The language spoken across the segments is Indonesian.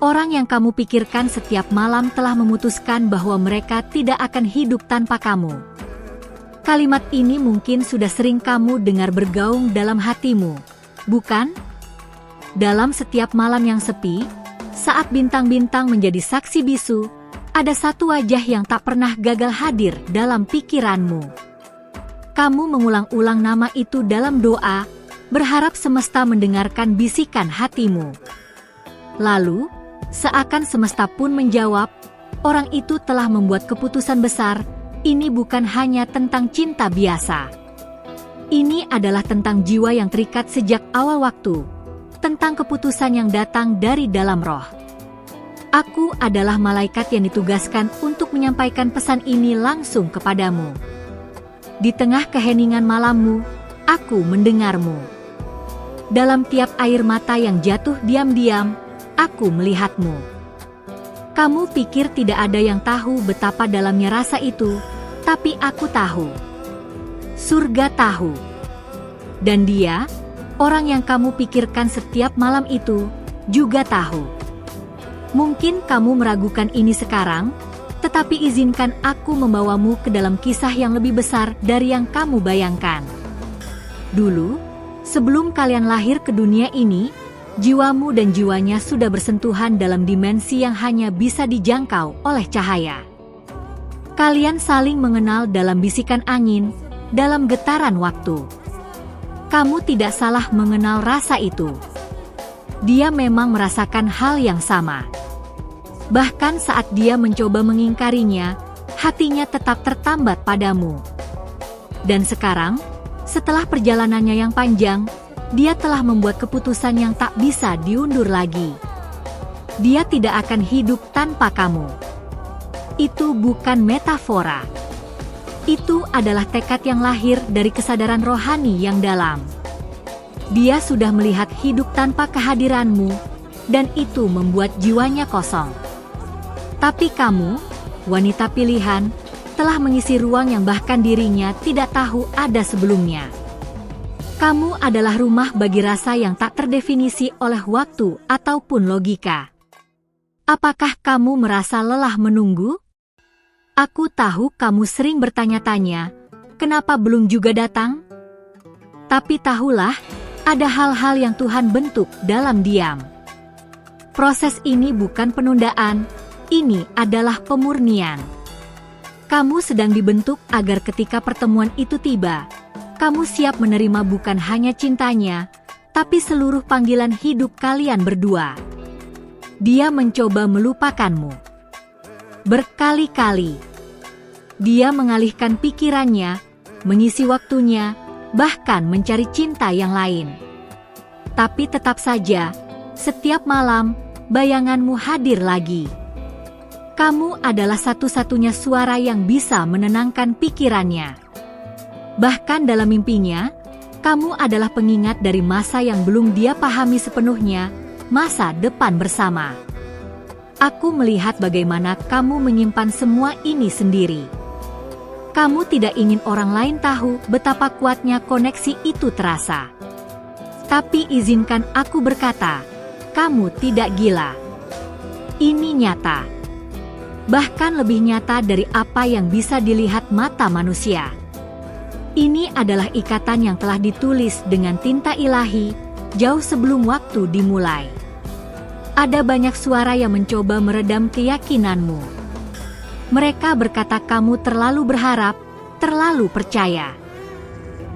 Orang yang kamu pikirkan setiap malam telah memutuskan bahwa mereka tidak akan hidup tanpa kamu. Kalimat ini mungkin sudah sering kamu dengar bergaung dalam hatimu, bukan? Dalam setiap malam yang sepi, saat bintang-bintang menjadi saksi bisu, ada satu wajah yang tak pernah gagal hadir dalam pikiranmu. Kamu mengulang-ulang nama itu dalam doa, berharap semesta mendengarkan bisikan hatimu. Lalu, seakan semesta pun menjawab, orang itu telah membuat keputusan besar. Ini bukan hanya tentang cinta biasa. Ini adalah tentang jiwa yang terikat sejak awal waktu, tentang keputusan yang datang dari dalam roh. Aku adalah malaikat yang ditugaskan untuk menyampaikan pesan ini langsung kepadamu. Di tengah keheningan malammu, aku mendengarmu. Dalam tiap air mata yang jatuh diam-diam, aku melihatmu. Kamu pikir tidak ada yang tahu betapa dalamnya rasa itu, tapi aku tahu. Surga tahu. Dan dia, orang yang kamu pikirkan setiap malam itu, juga tahu. Mungkin kamu meragukan ini sekarang, tetapi izinkan aku membawamu ke dalam kisah yang lebih besar dari yang kamu bayangkan. Dulu, sebelum kalian lahir ke dunia ini, jiwamu dan jiwanya sudah bersentuhan dalam dimensi yang hanya bisa dijangkau oleh cahaya. Kalian saling mengenal dalam bisikan angin, dalam getaran waktu. Kamu tidak salah mengenal rasa itu. Dia memang merasakan hal yang sama. Bahkan saat dia mencoba mengingkarinya, hatinya tetap tertambat padamu. Dan sekarang, setelah perjalanannya yang panjang, dia telah membuat keputusan yang tak bisa diundur lagi. Dia tidak akan hidup tanpa kamu. Itu bukan metafora. Itu adalah tekad yang lahir dari kesadaran rohani yang dalam. Dia sudah melihat hidup tanpa kehadiranmu, dan itu membuat jiwanya kosong. Tapi kamu, wanita pilihan, telah mengisi ruang yang bahkan dirinya tidak tahu ada sebelumnya. Kamu adalah rumah bagi rasa yang tak terdefinisi oleh waktu ataupun logika. Apakah kamu merasa lelah menunggu? Aku tahu kamu sering bertanya-tanya, kenapa belum juga datang? Tapi tahulah, ada hal-hal yang Tuhan bentuk dalam diam. Proses ini bukan penundaan, ini adalah pemurnian. Kamu sedang dibentuk agar ketika pertemuan itu tiba, kamu siap menerima bukan hanya cintanya, tapi seluruh panggilan hidup kalian berdua. Dia mencoba melupakanmu. Berkali-kali. Dia mengalihkan pikirannya, mengisi waktunya, bahkan mencari cinta yang lain. Tapi tetap saja, setiap malam, bayanganmu hadir lagi. Kamu adalah satu-satunya suara yang bisa menenangkan pikirannya. Bahkan dalam mimpinya, kamu adalah pengingat dari masa yang belum dia pahami sepenuhnya, masa depan bersama. Aku melihat bagaimana kamu menyimpan semua ini sendiri. Kamu tidak ingin orang lain tahu betapa kuatnya koneksi itu terasa. Tapi izinkan aku berkata, kamu tidak gila. Ini nyata. Bahkan lebih nyata dari apa yang bisa dilihat mata manusia. Ini adalah ikatan yang telah ditulis dengan tinta ilahi, jauh sebelum waktu dimulai. Ada banyak suara yang mencoba meredam keyakinanmu. Mereka berkata kamu terlalu berharap, terlalu percaya.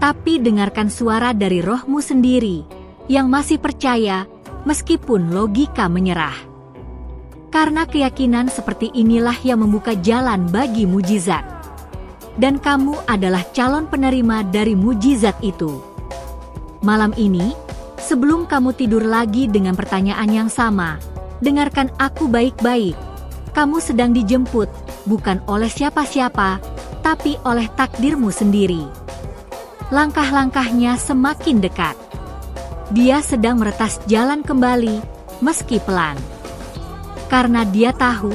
Tapi dengarkan suara dari rohmu sendiri, yang masih percaya, meskipun logika menyerah. Karena keyakinan seperti inilah yang membuka jalan bagi mujizat. Dan kamu adalah calon penerima dari mujizat itu. Malam ini, sebelum kamu tidur lagi dengan pertanyaan yang sama, dengarkan aku baik-baik. Kamu sedang dijemput, bukan oleh siapa-siapa, tapi oleh takdirmu sendiri. Langkah-langkahnya semakin dekat. Dia sedang meretas jalan kembali, meski pelan. Karena dia tahu,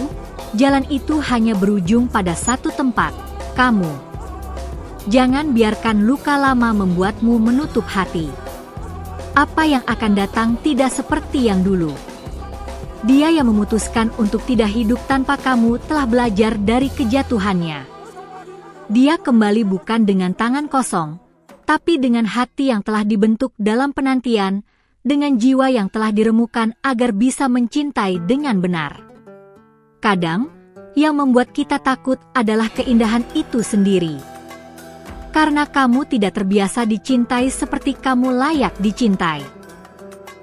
jalan itu hanya berujung pada satu tempat, kamu. Jangan biarkan luka lama membuatmu menutup hati. Apa yang akan datang tidak seperti yang dulu. Dia yang memutuskan untuk tidak hidup tanpa kamu telah belajar dari kejatuhannya. Dia kembali bukan dengan tangan kosong, tapi dengan hati yang telah dibentuk dalam penantian, dengan jiwa yang telah diremukan agar bisa mencintai dengan benar. Kadang, yang membuat kita takut adalah keindahan itu sendiri. Karena kamu tidak terbiasa dicintai seperti kamu layak dicintai.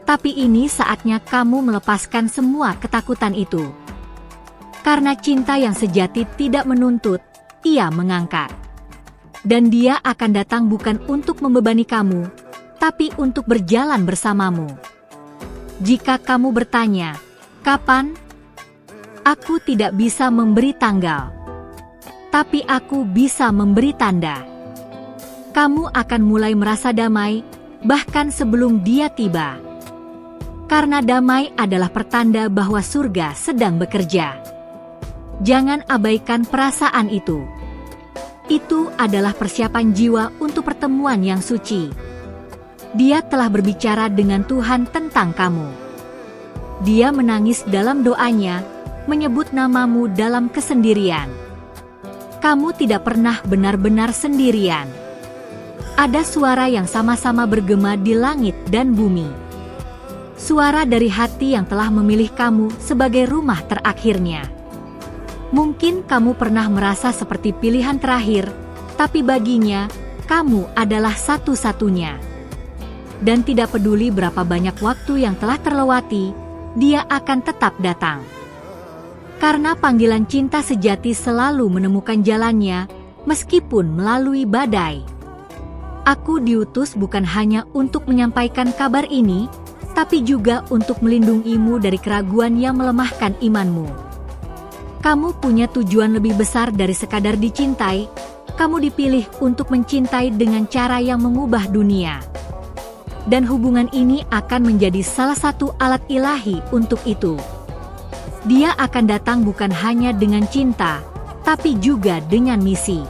Tapi ini saatnya kamu melepaskan semua ketakutan itu. Karena cinta yang sejati tidak menuntut, ia mengangkat. Dan dia akan datang bukan untuk membebani kamu, tapi untuk berjalan bersamamu. Jika kamu bertanya, kapan? Aku tidak bisa memberi tanggal. Tapi aku bisa memberi tanda. Kamu akan mulai merasa damai, bahkan sebelum dia tiba. Karena damai adalah pertanda bahwa surga sedang bekerja. Jangan abaikan perasaan itu. Itu adalah persiapan jiwa untuk pertemuan yang suci. Dia telah berbicara dengan Tuhan tentang kamu. Dia menangis dalam doanya, menyebut namamu dalam kesendirian. Kamu tidak pernah benar-benar sendirian. Ada suara yang sama-sama bergema di langit dan bumi. Suara dari hati yang telah memilih kamu sebagai rumah terakhirnya. Mungkin kamu pernah merasa seperti pilihan terakhir, tapi baginya, kamu adalah satu-satunya. Dan tidak peduli berapa banyak waktu yang telah terlewati, dia akan tetap datang. Karena panggilan cinta sejati selalu menemukan jalannya, meskipun melalui badai. Aku diutus bukan hanya untuk menyampaikan kabar ini, tapi juga untuk melindungimu dari keraguan yang melemahkan imanmu. Kamu punya tujuan lebih besar dari sekadar dicintai. Kamu dipilih untuk mencintai dengan cara yang mengubah dunia. Dan hubungan ini akan menjadi salah satu alat ilahi untuk itu. Dia akan datang bukan hanya dengan cinta, tapi juga dengan misi.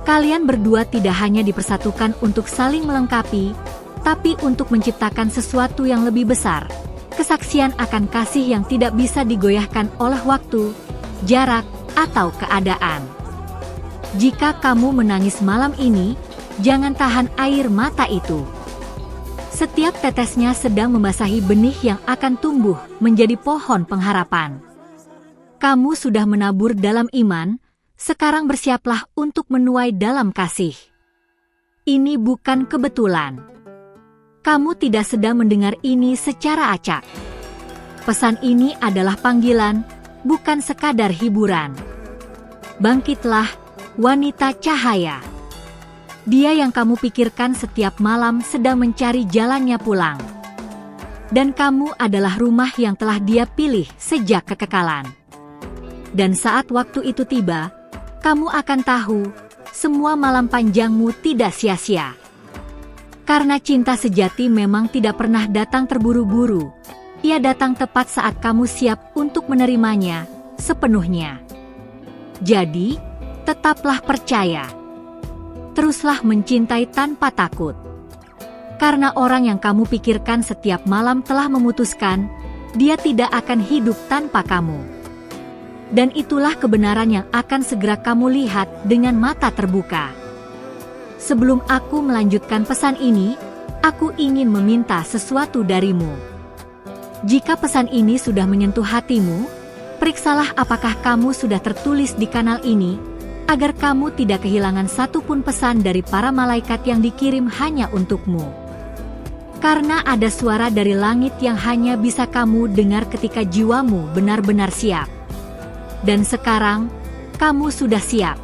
Kalian berdua tidak hanya dipersatukan untuk saling melengkapi, tapi untuk menciptakan sesuatu yang lebih besar. Kesaksian akan kasih yang tidak bisa digoyahkan oleh waktu, jarak, atau keadaan. Jika kamu menangis malam ini, jangan tahan air mata itu. Setiap tetesnya sedang membasahi benih yang akan tumbuh menjadi pohon pengharapan. Kamu sudah menabur dalam iman, sekarang bersiaplah untuk menuai dalam kasih. Ini bukan kebetulan. Kamu tidak sedang mendengar ini secara acak. Pesan ini adalah panggilan, bukan sekadar hiburan. Bangkitlah, wanita cahaya. Dia yang kamu pikirkan setiap malam sedang mencari jalannya pulang. Dan kamu adalah rumah yang telah dia pilih sejak kekekalan. Dan saat waktu itu tiba, kamu akan tahu, semua malam panjangmu tidak sia-sia. Karena cinta sejati memang tidak pernah datang terburu-buru. Ia datang tepat saat kamu siap untuk menerimanya sepenuhnya. Jadi, tetaplah percaya. Teruslah mencintai tanpa takut. Karena orang yang kamu pikirkan setiap malam telah memutuskan, dia tidak akan hidup tanpa kamu. Dan itulah kebenaran yang akan segera kamu lihat dengan mata terbuka. Sebelum aku melanjutkan pesan ini, aku ingin meminta sesuatu darimu. Jika pesan ini sudah menyentuh hatimu, periksalah apakah kamu sudah tertulis di kanal ini, agar kamu tidak kehilangan satupun pesan dari para malaikat yang dikirim hanya untukmu. Karena ada suara dari langit yang hanya bisa kamu dengar ketika jiwamu benar-benar siap. Dan sekarang, kamu sudah siap.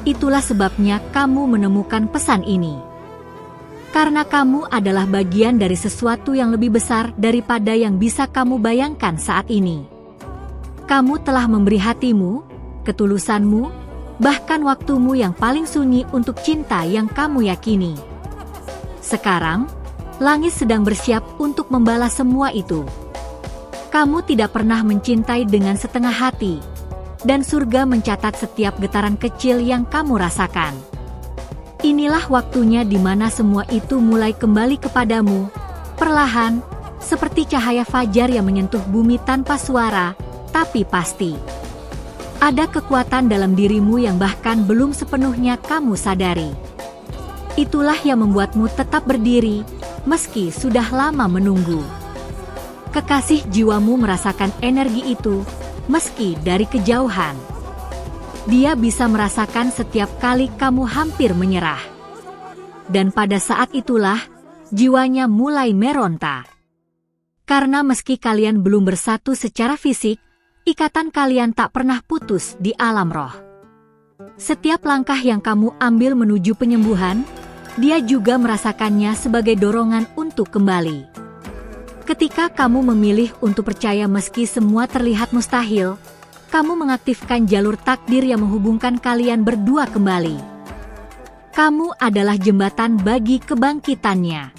Itulah sebabnya kamu menemukan pesan ini. Karena kamu adalah bagian dari sesuatu yang lebih besar daripada yang bisa kamu bayangkan saat ini. Kamu telah memberi hatimu, ketulusanmu, bahkan waktumu yang paling sunyi untuk cinta yang kamu yakini. Sekarang, langit sedang bersiap untuk membalas semua itu. Kamu tidak pernah mencintai dengan setengah hati, dan surga mencatat setiap getaran kecil yang kamu rasakan. Inilah waktunya di mana semua itu mulai kembali kepadamu, perlahan, seperti cahaya fajar yang menyentuh bumi tanpa suara, tapi pasti. Ada kekuatan dalam dirimu yang bahkan belum sepenuhnya kamu sadari. Itulah yang membuatmu tetap berdiri, meski sudah lama menunggu. Kekasih jiwamu merasakan energi itu, meski dari kejauhan. Dia bisa merasakan setiap kali kamu hampir menyerah. Dan pada saat itulah, jiwanya mulai meronta. Karena meski kalian belum bersatu secara fisik, ikatan kalian tak pernah putus di alam roh. Setiap langkah yang kamu ambil menuju penyembuhan, dia juga merasakannya sebagai dorongan untuk kembali. Ketika kamu memilih untuk percaya meski semua terlihat mustahil, kamu mengaktifkan jalur takdir yang menghubungkan kalian berdua kembali. Kamu adalah jembatan bagi kebangkitannya.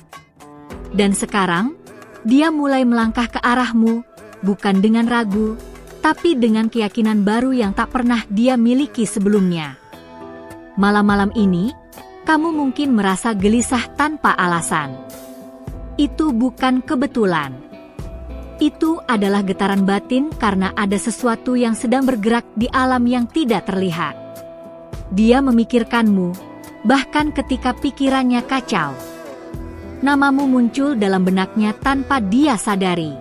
Dan sekarang, dia mulai melangkah ke arahmu, bukan dengan ragu, tapi dengan keyakinan baru yang tak pernah dia miliki sebelumnya. Malam-malam ini, kamu mungkin merasa gelisah tanpa alasan. Itu bukan kebetulan. Itu adalah getaran batin karena ada sesuatu yang sedang bergerak di alam yang tidak terlihat. Dia memikirkanmu, bahkan ketika pikirannya kacau. Namamu muncul dalam benaknya tanpa dia sadari.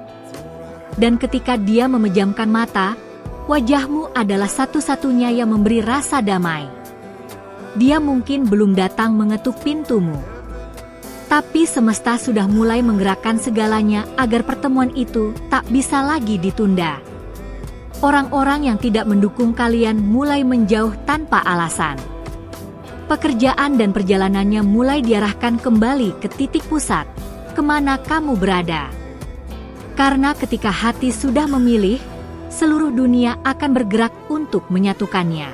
Dan ketika dia memejamkan mata, wajahmu adalah satu-satunya yang memberi rasa damai. Dia mungkin belum datang mengetuk pintumu. Tapi semesta sudah mulai menggerakkan segalanya agar pertemuan itu tak bisa lagi ditunda. Orang-orang yang tidak mendukung kalian mulai menjauh tanpa alasan. Pekerjaan dan perjalanannya mulai diarahkan kembali ke titik pusat, kemana kamu berada. Karena ketika hati sudah memilih, seluruh dunia akan bergerak untuk menyatukannya.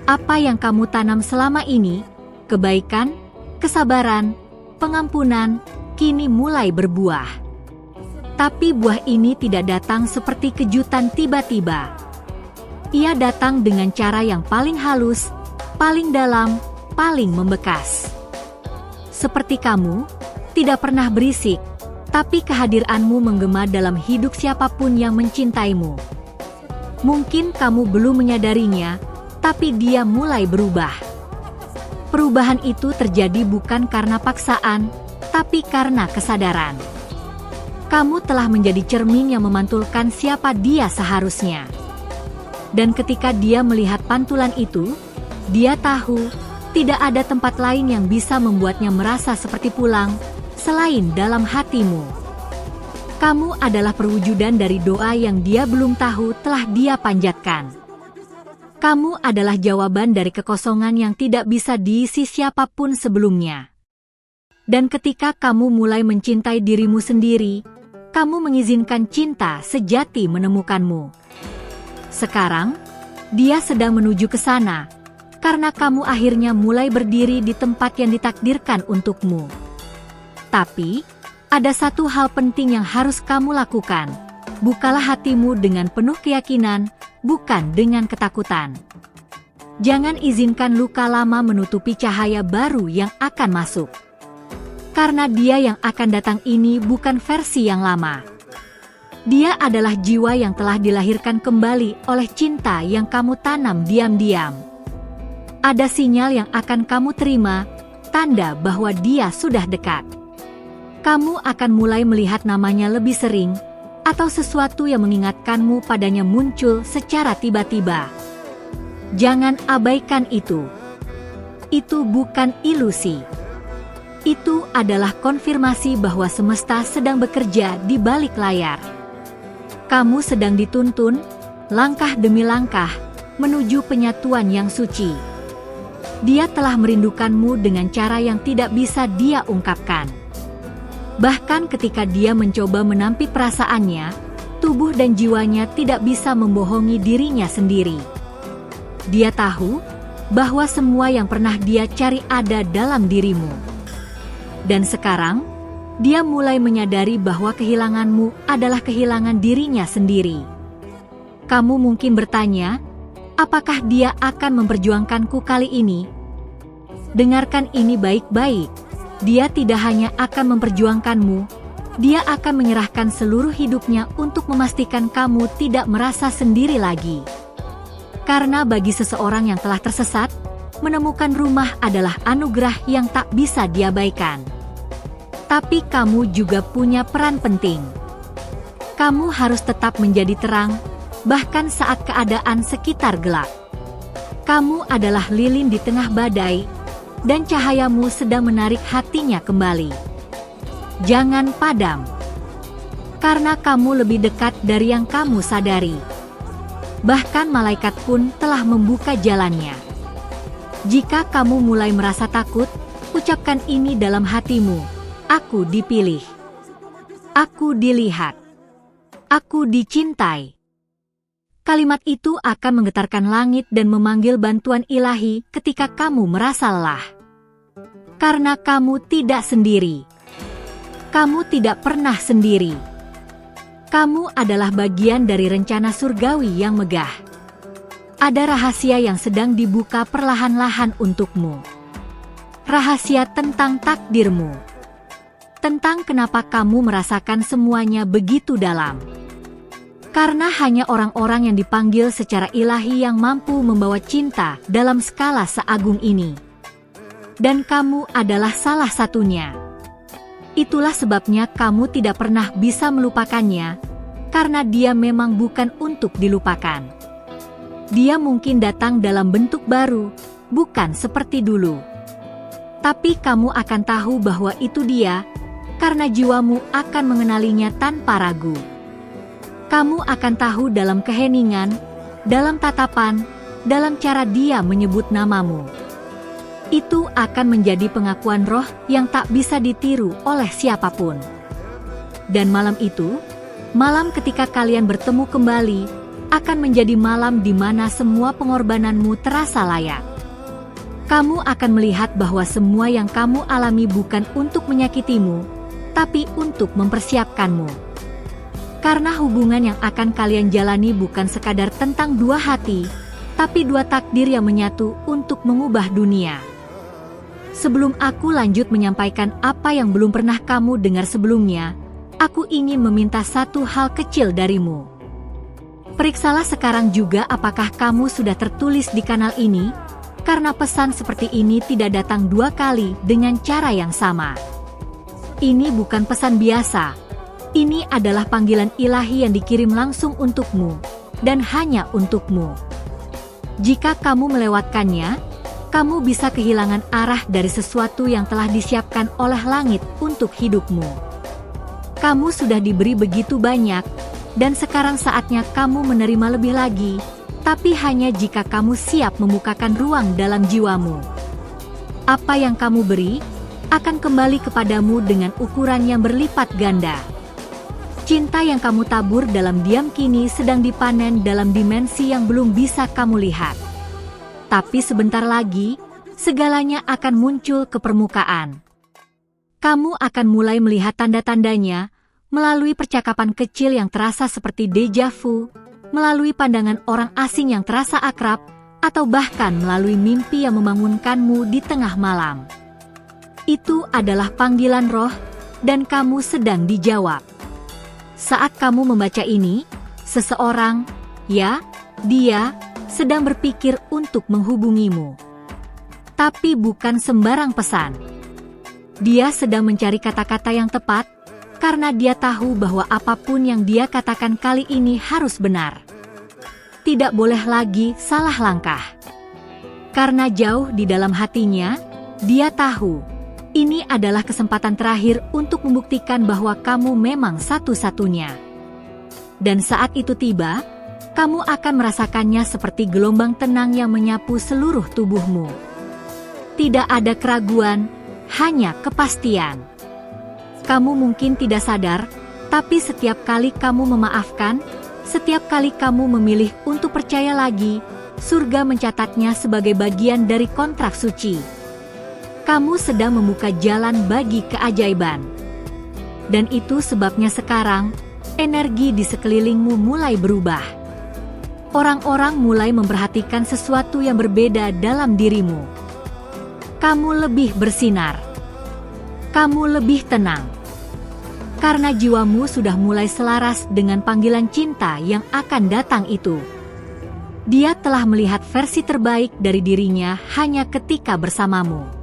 Apa yang kamu tanam selama ini, kebaikan, kesabaran, pengampunan, kini mulai berbuah. Tapi buah ini tidak datang seperti kejutan tiba-tiba. Ia datang dengan cara yang paling halus, paling dalam, paling membekas. Seperti kamu, tidak pernah berisik, tapi kehadiranmu menggema dalam hidup siapapun yang mencintaimu. Mungkin kamu belum menyadarinya, tapi dia mulai berubah. Perubahan itu terjadi bukan karena paksaan, tapi karena kesadaran. Kamu telah menjadi cermin yang memantulkan siapa dia seharusnya. Dan ketika dia melihat pantulan itu, dia tahu, tidak ada tempat lain yang bisa membuatnya merasa seperti pulang, selain dalam hatimu. Kamu adalah perwujudan dari doa yang dia belum tahu telah dia panjatkan. Kamu adalah jawaban dari kekosongan yang tidak bisa diisi siapapun sebelumnya. Dan ketika kamu mulai mencintai dirimu sendiri, kamu mengizinkan cinta sejati menemukanmu. Sekarang, dia sedang menuju ke sana, karena kamu akhirnya mulai berdiri di tempat yang ditakdirkan untukmu. Tapi, ada satu hal penting yang harus kamu lakukan. Bukalah hatimu dengan penuh keyakinan, bukan dengan ketakutan. Jangan izinkan luka lama menutupi cahaya baru yang akan masuk. Karena dia yang akan datang ini bukan versi yang lama. Dia adalah jiwa yang telah dilahirkan kembali oleh cinta yang kamu tanam diam-diam. Ada sinyal yang akan kamu terima, tanda bahwa dia sudah dekat. Kamu akan mulai melihat namanya lebih sering, atau sesuatu yang mengingatkanmu padanya muncul secara tiba-tiba. Jangan abaikan itu. Itu bukan ilusi. Itu adalah konfirmasi bahwa semesta sedang bekerja di balik layar. Kamu sedang dituntun, langkah demi langkah, menuju penyatuan yang suci. Dia telah merindukanmu dengan cara yang tidak bisa dia ungkapkan. Bahkan ketika dia mencoba menampik perasaannya, tubuh dan jiwanya tidak bisa membohongi dirinya sendiri. Dia tahu bahwa semua yang pernah dia cari ada dalam dirimu. Dan sekarang, dia mulai menyadari bahwa kehilanganmu adalah kehilangan dirinya sendiri. Kamu mungkin bertanya, apakah dia akan memperjuangkanku kali ini? Dengarkan ini baik-baik. Dia tidak hanya akan memperjuangkanmu, Dia akan menyerahkan seluruh hidupnya untuk memastikan kamu tidak merasa sendiri lagi. Karena bagi seseorang yang telah tersesat, menemukan rumah adalah anugerah yang tak bisa diabaikan. Tapi kamu juga punya peran penting. Kamu harus tetap menjadi terang, bahkan saat keadaan sekitar gelap. Kamu adalah lilin di tengah badai, dan cahayamu sedang menarik hatinya kembali. Jangan padam, karena kamu lebih dekat dari yang kamu sadari. Bahkan malaikat pun telah membuka jalannya. Jika kamu mulai merasa takut, ucapkan ini dalam hatimu: aku dipilih, aku dilihat, aku dicintai. Kalimat itu akan menggetarkan langit dan memanggil bantuan ilahi ketika kamu merasa lelah. Karena kamu tidak sendiri. Kamu tidak pernah sendiri. Kamu adalah bagian dari rencana surgawi yang megah. Ada rahasia yang sedang dibuka perlahan-lahan untukmu. Rahasia tentang takdirmu. Tentang kenapa kamu merasakan semuanya begitu dalam. Karena hanya orang-orang yang dipanggil secara ilahi yang mampu membawa cinta dalam skala seagung ini. Dan kamu adalah salah satunya. Itulah sebabnya kamu tidak pernah bisa melupakannya, karena dia memang bukan untuk dilupakan. Dia mungkin datang dalam bentuk baru, bukan seperti dulu. Tapi kamu akan tahu bahwa itu dia, karena jiwamu akan mengenalinya tanpa ragu. Kamu akan tahu dalam keheningan, dalam tatapan, dalam cara dia menyebut namamu. Itu akan menjadi pengakuan roh yang tak bisa ditiru oleh siapapun. Dan malam itu, malam ketika kalian bertemu kembali, akan menjadi malam di mana semua pengorbananmu terasa layak. Kamu akan melihat bahwa semua yang kamu alami bukan untuk menyakitimu, tapi untuk mempersiapkanmu. Karena hubungan yang akan kalian jalani bukan sekadar tentang dua hati, tapi dua takdir yang menyatu untuk mengubah dunia. Sebelum aku lanjut menyampaikan apa yang belum pernah kamu dengar sebelumnya, aku ingin meminta satu hal kecil darimu. Periksalah sekarang juga apakah kamu sudah tertulis di kanal ini, karena pesan seperti ini tidak datang dua kali dengan cara yang sama. Ini bukan pesan biasa. Ini adalah panggilan ilahi yang dikirim langsung untukmu, dan hanya untukmu. Jika kamu melewatkannya, kamu bisa kehilangan arah dari sesuatu yang telah disiapkan oleh langit untuk hidupmu. Kamu sudah diberi begitu banyak, dan sekarang saatnya kamu menerima lebih lagi, tapi hanya jika kamu siap membukakan ruang dalam jiwamu. Apa yang kamu beri, akan kembali kepadamu dengan ukuran yang berlipat ganda. Cinta yang kamu tabur dalam diam kini sedang dipanen dalam dimensi yang belum bisa kamu lihat. Tapi sebentar lagi, segalanya akan muncul ke permukaan. Kamu akan mulai melihat tanda-tandanya, melalui percakapan kecil yang terasa seperti deja vu, melalui pandangan orang asing yang terasa akrab, atau bahkan melalui mimpi yang membangunkanmu di tengah malam. Itu adalah panggilan roh, dan kamu sedang dijawab. Saat kamu membaca ini, seseorang, ya, dia, sedang berpikir untuk menghubungimu. Tapi bukan sembarang pesan. Dia sedang mencari kata-kata yang tepat, karena dia tahu bahwa apapun yang dia katakan kali ini harus benar. Tidak boleh lagi salah langkah. Karena jauh di dalam hatinya, dia tahu, ini adalah kesempatan terakhir untuk membuktikan bahwa kamu memang satu-satunya. Dan saat itu tiba, kamu akan merasakannya seperti gelombang tenang yang menyapu seluruh tubuhmu. Tidak ada keraguan, hanya kepastian. Kamu mungkin tidak sadar, tapi setiap kali kamu memaafkan, setiap kali kamu memilih untuk percaya lagi, surga mencatatnya sebagai bagian dari kontrak suci. Kamu sedang membuka jalan bagi keajaiban. Dan itu sebabnya sekarang, energi di sekelilingmu mulai berubah. Orang-orang mulai memperhatikan sesuatu yang berbeda dalam dirimu. Kamu lebih bersinar. Kamu lebih tenang. Karena jiwamu sudah mulai selaras dengan panggilan cinta yang akan datang itu. Dia telah melihat versi terbaik dari dirinya hanya ketika bersamamu.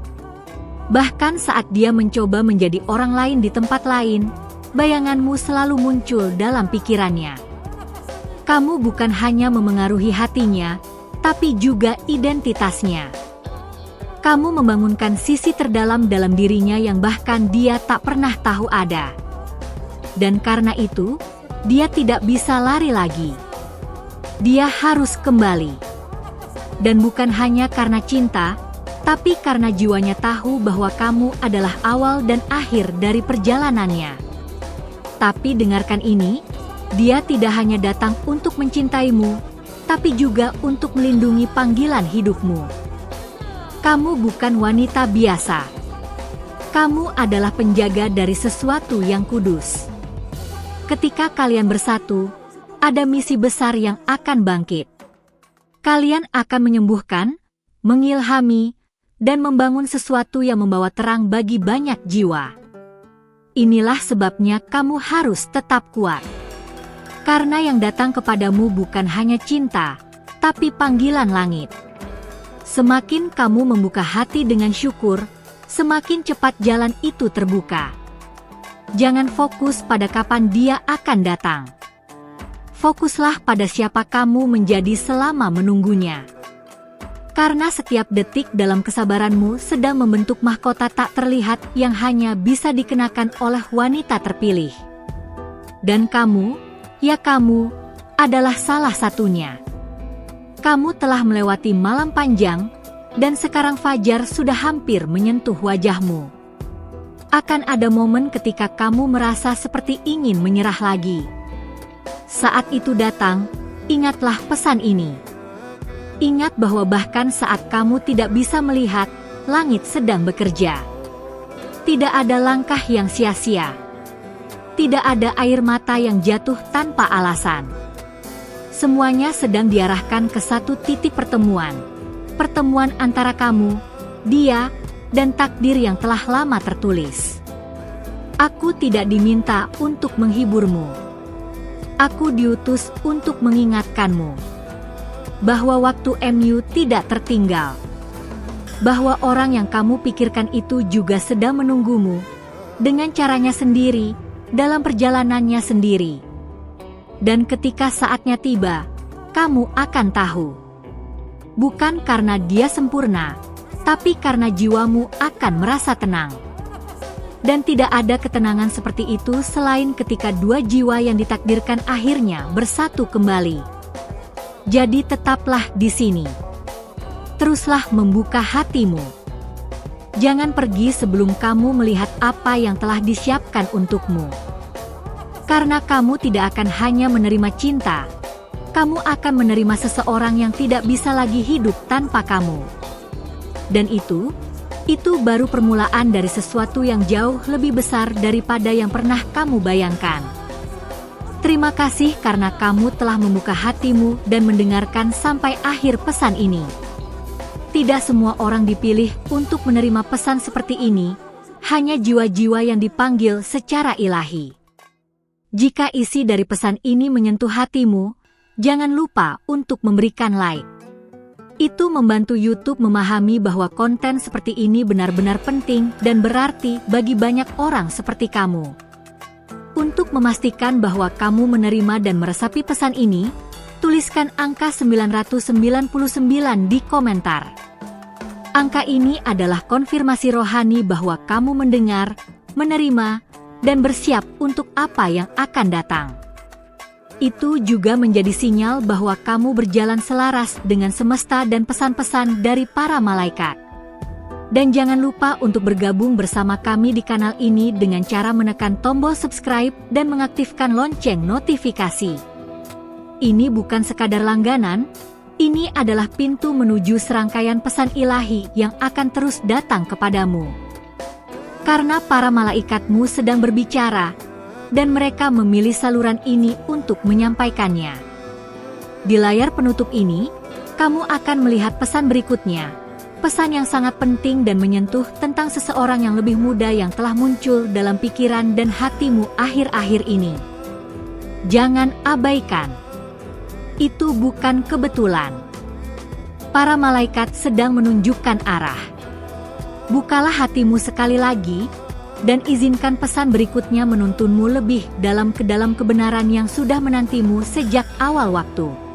Bahkan saat dia mencoba menjadi orang lain di tempat lain, bayanganmu selalu muncul dalam pikirannya. Kamu bukan hanya memengaruhi hatinya, tapi juga identitasnya. Kamu membangunkan sisi terdalam dalam dirinya yang bahkan dia tak pernah tahu ada. Dan karena itu, dia tidak bisa lari lagi. Dia harus kembali. Dan bukan hanya karena cinta, tapi karena jiwanya tahu bahwa kamu adalah awal dan akhir dari perjalanannya. Tapi dengarkan ini, dia tidak hanya datang untuk mencintaimu, tapi juga untuk melindungi panggilan hidupmu. Kamu bukan wanita biasa. Kamu adalah penjaga dari sesuatu yang kudus. Ketika kalian bersatu, ada misi besar yang akan bangkit. Kalian akan menyembuhkan, mengilhami, dan membangun sesuatu yang membawa terang bagi banyak jiwa. Inilah sebabnya kamu harus tetap kuat. Karena yang datang kepadamu bukan hanya cinta, tapi panggilan langit. Semakin kamu membuka hati dengan syukur, semakin cepat jalan itu terbuka. Jangan fokus pada kapan dia akan datang. Fokuslah pada siapa kamu menjadi selama menunggunya. Karena setiap detik dalam kesabaranmu sedang membentuk mahkota tak terlihat yang hanya bisa dikenakan oleh wanita terpilih. Dan kamu, ya kamu, adalah salah satunya. Kamu telah melewati malam panjang, dan sekarang fajar sudah hampir menyentuh wajahmu. Akan ada momen ketika kamu merasa seperti ingin menyerah lagi. Saat itu datang, ingatlah pesan ini. Ingat bahwa bahkan saat kamu tidak bisa melihat, langit sedang bekerja. Tidak ada langkah yang sia-sia. Tidak ada air mata yang jatuh tanpa alasan. Semuanya sedang diarahkan ke satu titik pertemuan. Pertemuan antara kamu, dia, dan takdir yang telah lama tertulis. Aku tidak diminta untuk menghiburmu. Aku diutus untuk mengingatkanmu bahwa waktu MU tidak tertinggal. Bahwa orang yang kamu pikirkan itu juga sedang menunggumu dengan caranya sendiri, dalam perjalanannya sendiri. Dan ketika saatnya tiba, kamu akan tahu. Bukan karena dia sempurna, tapi karena jiwamu akan merasa tenang. Dan tidak ada ketenangan seperti itu selain ketika dua jiwa yang ditakdirkan akhirnya bersatu kembali. Jadi tetaplah di sini. Teruslah membuka hatimu. Jangan pergi sebelum kamu melihat apa yang telah disiapkan untukmu. Karena kamu tidak akan hanya menerima cinta, kamu akan menerima seseorang yang tidak bisa lagi hidup tanpa kamu. Dan itu baru permulaan dari sesuatu yang jauh lebih besar daripada yang pernah kamu bayangkan. Terima kasih karena kamu telah membuka hatimu dan mendengarkan sampai akhir pesan ini. Tidak semua orang dipilih untuk menerima pesan seperti ini, hanya jiwa-jiwa yang dipanggil secara ilahi. Jika isi dari pesan ini menyentuh hatimu, jangan lupa untuk memberikan like. Itu membantu YouTube memahami bahwa konten seperti ini benar-benar penting dan berarti bagi banyak orang seperti kamu. Untuk memastikan bahwa kamu menerima dan meresapi pesan ini, tuliskan angka 999 di komentar. Angka ini adalah konfirmasi rohani bahwa kamu mendengar, menerima, dan bersiap untuk apa yang akan datang. Itu juga menjadi sinyal bahwa kamu berjalan selaras dengan semesta dan pesan-pesan dari para malaikat. Dan jangan lupa untuk bergabung bersama kami di kanal ini dengan cara menekan tombol subscribe dan mengaktifkan lonceng notifikasi. Ini bukan sekadar langganan, ini adalah pintu menuju serangkaian pesan ilahi yang akan terus datang kepadamu. Karena para malaikatmu sedang berbicara, dan mereka memilih saluran ini untuk menyampaikannya. Di layar penutup ini, kamu akan melihat pesan berikutnya, Pesan yang sangat penting dan menyentuh tentang seseorang yang lebih muda yang telah muncul dalam pikiran dan hatimu akhir-akhir ini. Jangan abaikan. Itu bukan kebetulan. Para malaikat sedang menunjukkan arah. Bukalah hatimu sekali lagi, dan izinkan pesan berikutnya menuntunmu lebih dalam ke dalam kebenaran yang sudah menantimu sejak awal waktu.